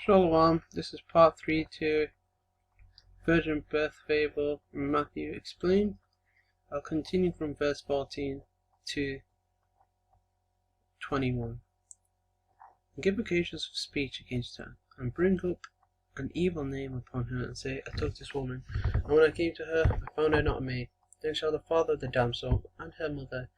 Shalom, this is part 3 to Virgin Birth Fable Matthew Explained. I'll continue from verse 14 to 21. And give occasions of speech against her, and bring up an evil name upon her, and say, I took this woman, and when I came to her, I found her not a maid. Then shall the father of the damsel and her mother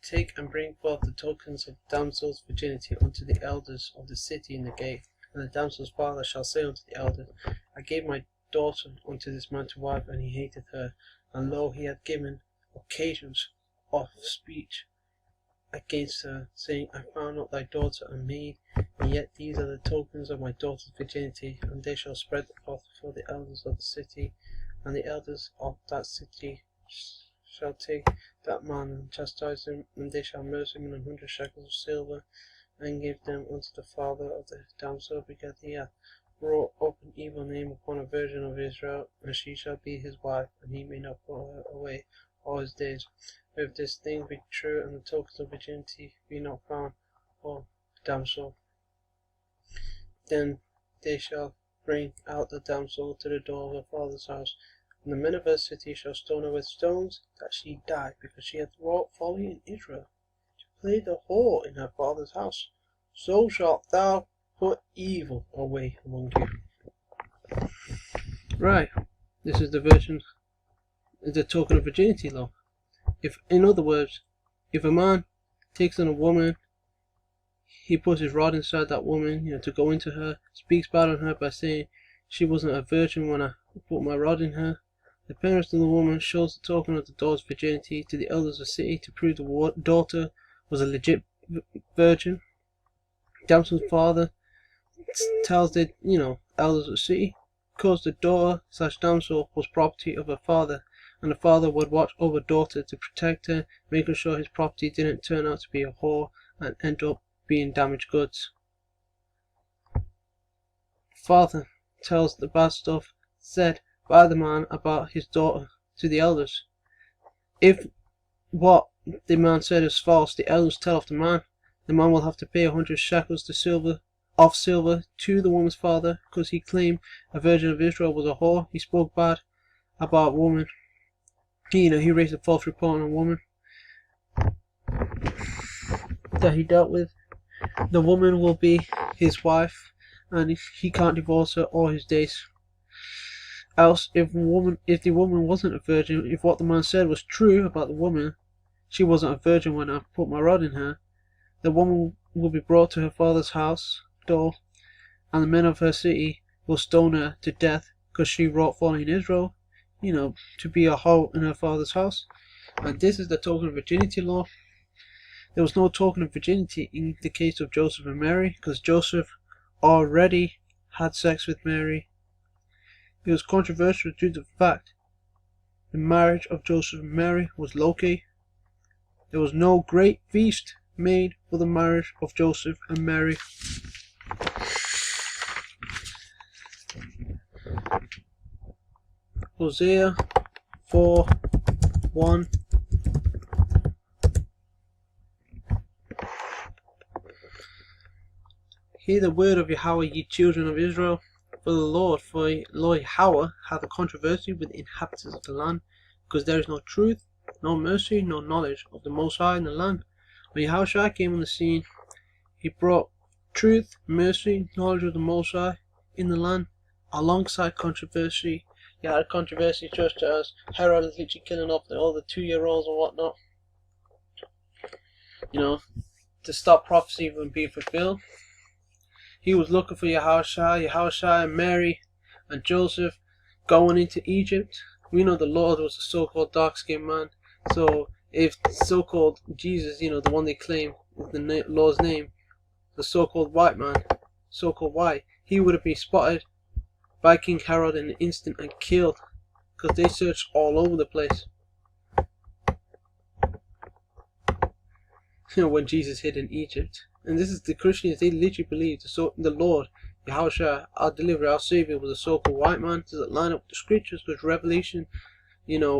take and bring forth the tokens of the damsel's virginity unto the elders of the city in the gate. And the damsel's father shall say unto the elders, I gave my daughter unto this man to wife, and he hated her. And lo, he had given occasions of speech against her, saying, I found not thy daughter a maid, and yet these are the tokens of my daughter's virginity. And they shall spread forth before the elders of the city, and the elders of that city shall take that man and chastise him, and they shall mercy him in 100 shekels of silver, and give them unto the father of the damsel, because he hath brought up an evil name upon a virgin of Israel, and she shall be his wife, and he may not put her away all his days. If this thing be true, and the tokens of virginity be not found for the damsel, then they shall bring out the damsel to the door of her father's house, and the men of her city shall stone her with stones, that she die, because she hath wrought folly in Israel, played the whore in her father's house. So shalt thou put evil away among you. Right, this is the version, the token of virginity law. If, in other words, if a man takes on a woman, he puts his rod inside that woman, to go into her, speaks bad on her by saying she wasn't a virgin when I put my rod in her. The parents of the woman shows the token of the daughter's virginity to the elders of the city to prove the daughter was a legit virgin. Damsel's father tells the elders of the city, because the daughter / damsel was property of her father, and the father would watch over daughter to protect her, making sure his property didn't turn out to be a whore and end up being damaged goods. Father tells the bad stuff said by the man about his daughter to the elders. If what the man said is false, the elders tell off the man. The man will have to pay 100 shekels of silver to the woman's father, because he claimed a virgin of Israel was a whore. He spoke bad about a woman. He raised a false report on a woman that he dealt with. The woman will be his wife, and he can't divorce her all his days. Else, if the woman wasn't a virgin, if what the man said was true about the woman, she wasn't a virgin when I put my rod in her, the woman will be brought to her father's house door, and the men of her city will stone her to death, because she wrought folly in Israel, to be a hoe in her father's house. And this is the token of virginity law. There was no token of virginity in the case of Joseph and Mary, because Joseph already had sex with Mary. It was controversial due to the fact the marriage of Joseph and Mary was low-key. There was no great feast made for the marriage of Joseph and Mary. Hosea 4:1. Hear the word of Yahweh, ye children of Israel. For Lord Yahweh hath a controversy with the inhabitants of the land, because there is no truth, no mercy, no knowledge of the Most High in the land. When Yahushua came on the scene, he brought truth, mercy, knowledge of the Most High in the land, alongside controversy. You had controversy such as Herod is literally killing off all the 2-year-olds and whatnot, to stop prophecy from being fulfilled. He was looking for Yahushua and Mary and Joseph going into Egypt. We know the Lord was a so-called dark-skinned man. So if so-called Jesus, the one they claim is the Lord's name, the so-called white man, so-called white, he would have been spotted by King Herod in an instant and killed, because they searched all over the place. When Jesus hid in Egypt. And this is the Christians, they literally believe the Lord, Yahushua, our deliverer, our Savior, was a so-called white man. Does it line up with the scriptures? Because Revelation,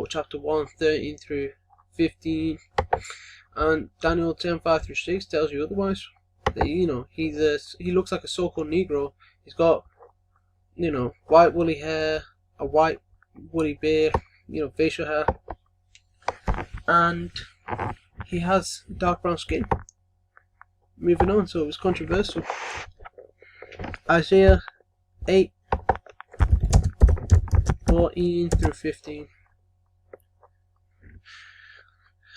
chapter 1, 13 through 15, and Daniel 10, 5 through 6 tells you otherwise. You know, he looks like a so-called Negro. He's got, you know, white woolly hair, a white woolly beard, you know, facial hair, and he has dark brown skin. Moving on, so it was controversial. Isaiah 8:14-15.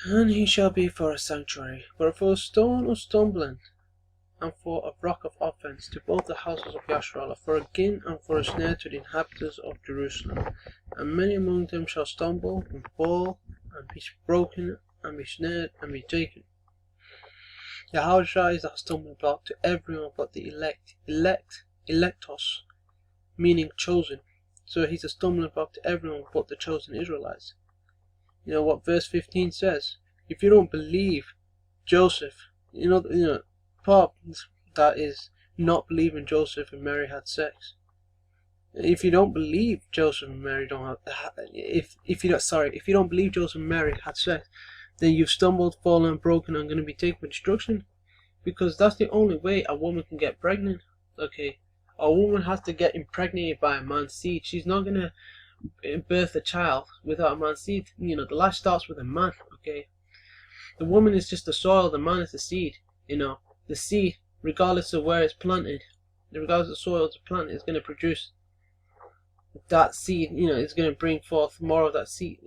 And he shall be for a sanctuary, but for a stone of stumbling, and for a rock of offence to both the houses of Yashra'Allah, for a gin and for a snare to the inhabitants of Jerusalem. And many among them shall stumble and fall, and be broken, and be snared, and be taken. Yahushua is a stumbling block to everyone but the electos, meaning chosen. So he's a stumbling block to everyone but the chosen Israelites. You know what verse 15 says? If you don't believe Joseph, you know part of that is not believing Joseph and Mary had sex. If you don't believe Joseph and Mary if you don't believe Joseph and Mary had sex, then you've stumbled, fallen, broken, and going to be taken for destruction. Because that's the only way a woman can get pregnant. Okay, a woman has to get impregnated by a man's seed. She's not going to birth a child without a man's seed. You know, the life starts with a man. Okay, the woman is just the soil, the man is the seed. You know, the seed, regardless of where it's planted, regardless of the soil it's planted, is going to produce that seed. You know, it's going to bring forth more of that seed.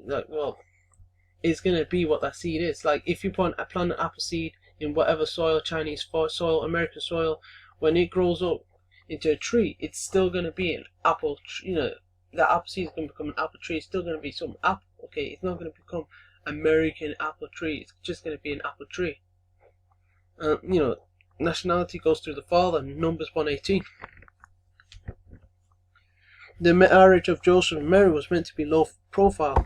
It's going to be what that seed is. Like if you plant an apple seed in whatever soil, Chinese soil, American soil, when it grows up into a tree, it's still going to be an apple. You know, that apple seed is going to become an apple tree. It's still going to be some apple. Okay, it's not going to become American apple tree. It's just going to be an apple tree. You know, nationality goes through the father. Numbers 1:18. The marriage of Joseph and Mary was meant to be low profile.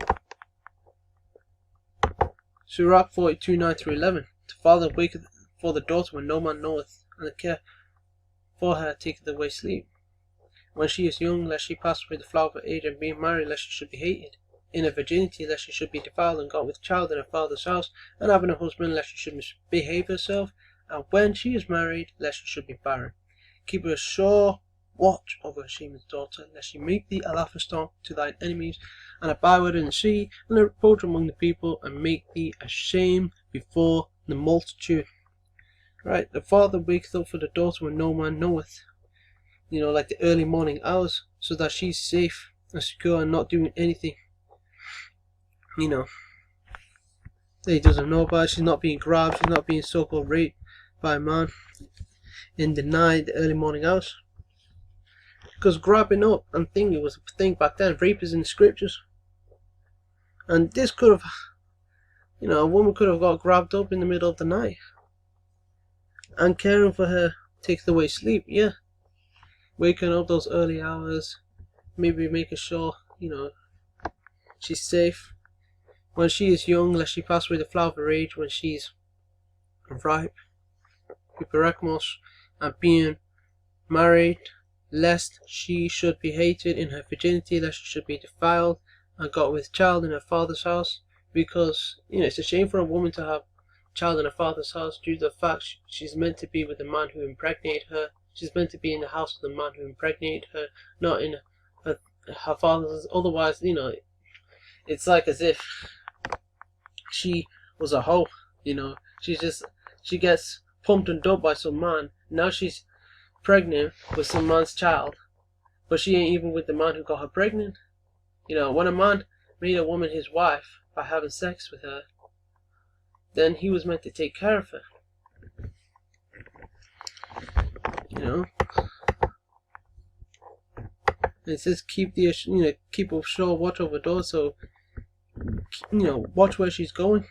Surah 42:9-11. The father waketh for the daughter when no man knoweth, and the care for her taketh away sleep. When she is young, lest she pass away the flower of her age, and being married, lest she should be hated. In her virginity, lest she should be defiled and got with child in her father's house, and having a husband, lest she should misbehave herself. And when she is married, lest she should be barren. Keep a sure watch over Shemi's daughter, lest she make thee a laughing stock to thine enemies, and a byword in the sea, and a reproach among the people, and make thee a shame before the multitude. Right, the father waketh up for the daughter when no man knoweth. You know, like the early morning hours, so that she's safe and secure and not doing anything, you know, that he doesn't know about. She's not being grabbed, she's not being so-called raped by a man in the night, the early morning hours. Because grabbing up and thinking was a thing back then. Rape is in the scriptures. And this could have, you know, a woman could have got grabbed up in the middle of the night. And caring for her takes away sleep, yeah. Waking up those early hours, maybe making sure, you know, she's safe. When she is young, lest she pass away the flower of her age, when she's ripe, Piperekmos, and being married, lest she should be hated in her virginity, lest she should be defiled, and got with child in her father's house. Because, you know, it's a shame for a woman to have child in her father's house due to the fact she's meant to be with the man who impregnated her. She's meant to be in the house of the man who impregnated her, not in her father's. Otherwise, you know, it's like as if she was a hoe. You know, she gets pumped and dumped by some man. Now she's pregnant with some man's child, but she ain't even with the man who got her pregnant. You know, when a man made a woman his wife by having sex with her, then he was meant to take care of her. You know, it says keep a sure watch over the door. So, you know, watch where she's going.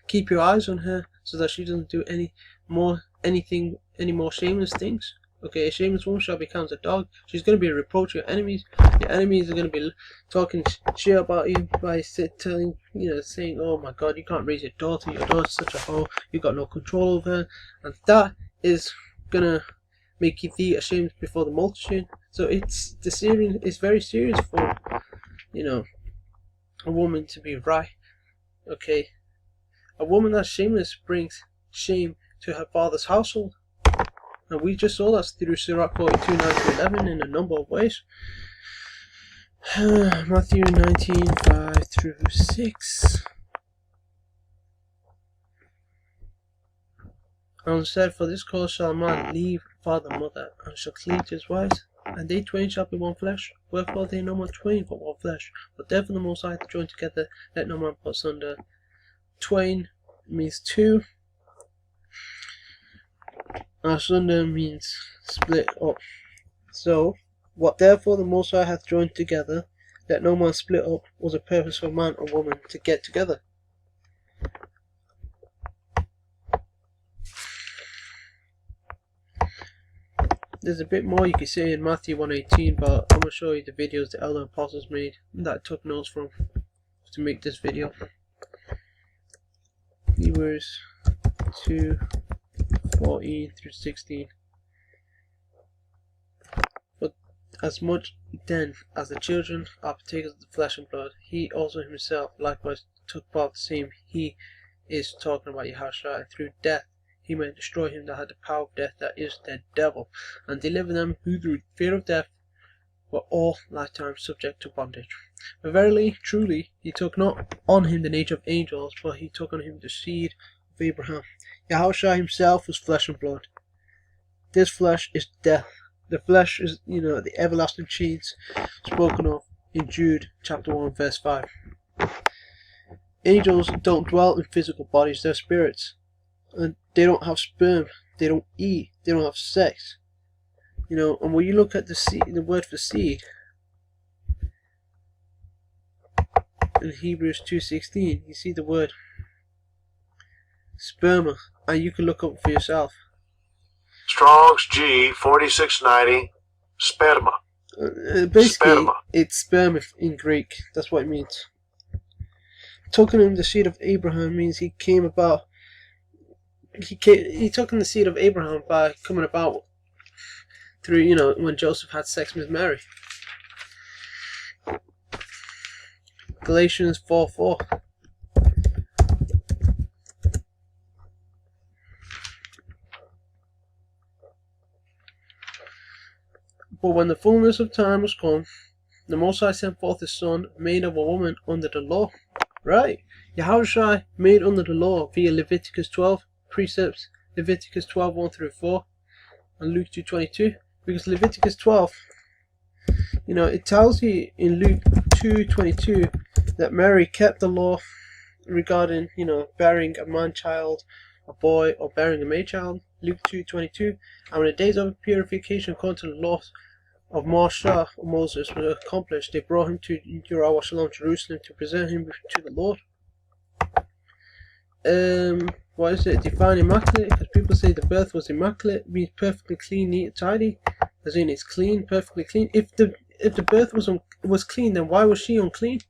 Keep your eyes on her so that she doesn't do any more shameless things. Okay, a shameless woman shall become a dog. She's going to be a reproach to your enemies. Your enemies are going to be talking shit about you by saying, oh my God, you can't raise your daughter. Your daughter's such a hoe. You got no control over her, and that is gonna make you thee ashamed before the multitude. So it's very serious for, you know, a woman to be right. Okay, a woman that's shameless brings shame to her father's household. And we just saw that through Sirach 42, 9-11 in a number of ways. Matthew 19, 5-6. And said, for this cause shall a man leave father and mother, and shall cleave to his wife, and they twain shall be one flesh. Wherefore they no more twain, but one flesh. But therefore the Most High hath joined together, let no man put asunder. Twain means two. Asunder means split up. So, what therefore the Most High hath joined together, let no man split up, was a purpose for man or woman to get together. There's a bit more you could say in Matthew 1:18, but I'm going to show you the videos the elder apostles made that I took notes from to make this video. Hebrews 2:14-16. But as much then as the children are partakers of the flesh and blood, he also himself likewise took part of the same. He is talking about Yahushua, through death he might destroy him that had the power of death, that is the devil, and deliver them who through fear of death were all lifetime subject to bondage. But verily, truly, he took not on him the nature of angels, but he took on him the seed of Abraham. Yahushua himself was flesh and blood. This flesh is death. The flesh is, the everlasting chains spoken of in Jude chapter 1 verse 5. Angels don't dwell in physical bodies, they're spirits. And they don't have sperm, they don't eat, they don't have sex. And when you look at the word for seed in Hebrews 2:16, you see the word sperma, and you can look up for yourself. Strong's G 4690, sperma. Basically, sperma. It's sperm in Greek. That's what it means. Taking him the seed of Abraham means he came about. He took in the seed of Abraham by coming about through, when Joseph had sex with Mary. Galatians 4:4. But when the fullness of time was come, the Most High sent forth his Son, made of a woman under the law. Right. Yahushua made under the law via Leviticus 12 precepts, Leviticus 12:1-4, and Luke 2:22. Because Leviticus 12, it tells you in Luke 2:22 that Mary kept the law regarding, bearing a man-child, a boy, or bearing a maid-child. Luke 2:22. And when the days of purification according to the law of Moses were accomplished, they brought him to Jerusalem to present him to the Lord. What is it? Define immaculate? Because people say the birth was immaculate, means perfectly clean, neat, and tidy. As in, it's clean, perfectly clean. If the birth was clean, then why was she unclean?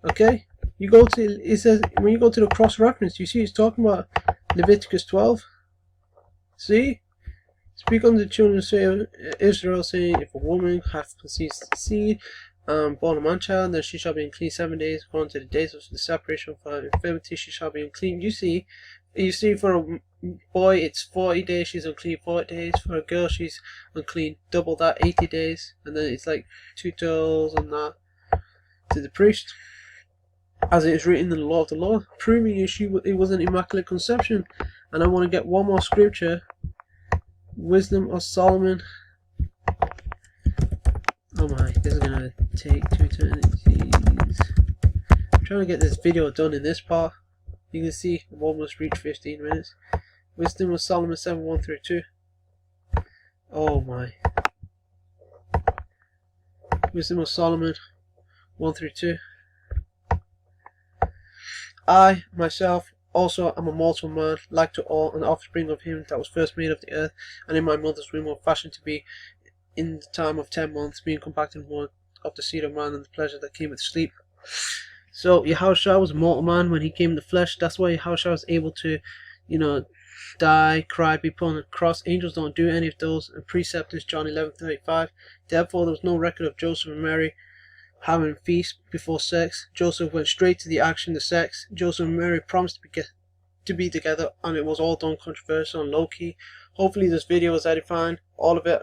Okay, it says when you go to the cross reference, you see it's talking about Leviticus 12. See, speak unto the children of Israel, saying, if a woman hath conceived seed, born a man child, then she shall be unclean 7 days. According to the days of the separation of her infirmity, she shall be unclean. You see, for a boy, it's 40 days, she's unclean 40 days. For a girl, she's unclean double that, 80 days. And then it's like 2 toes and that to the priest, as it is written in the law of the Lord, proving it was an immaculate conception. And I want to get one more scripture. Wisdom of Solomon. Oh my, this is gonna take 2 eternities. I'm trying to get this video done in this part. You can see I've almost reached 15 minutes. Wisdom of Solomon 7:1-2. Oh my. Wisdom of Solomon 1-2. I, myself, also am a mortal man, like to all, an offspring of him that was first made of the earth, and in my mother's womb was fashioned to be in the time of 10 months, being compacted one of the seed of man and the pleasure that came with sleep. So Yahushua was a mortal man when he came in the flesh. That's why Yahushua was able to, die, cry, be put on the cross. Angels don't do any of those. And precept is John 11:35. Therefore there was no record of Joseph and Mary having feast before sex. Joseph went straight to the action, the sex. Joseph and Mary promised to be together, and it was all done controversial and low key. Hopefully this video was edifying. All of it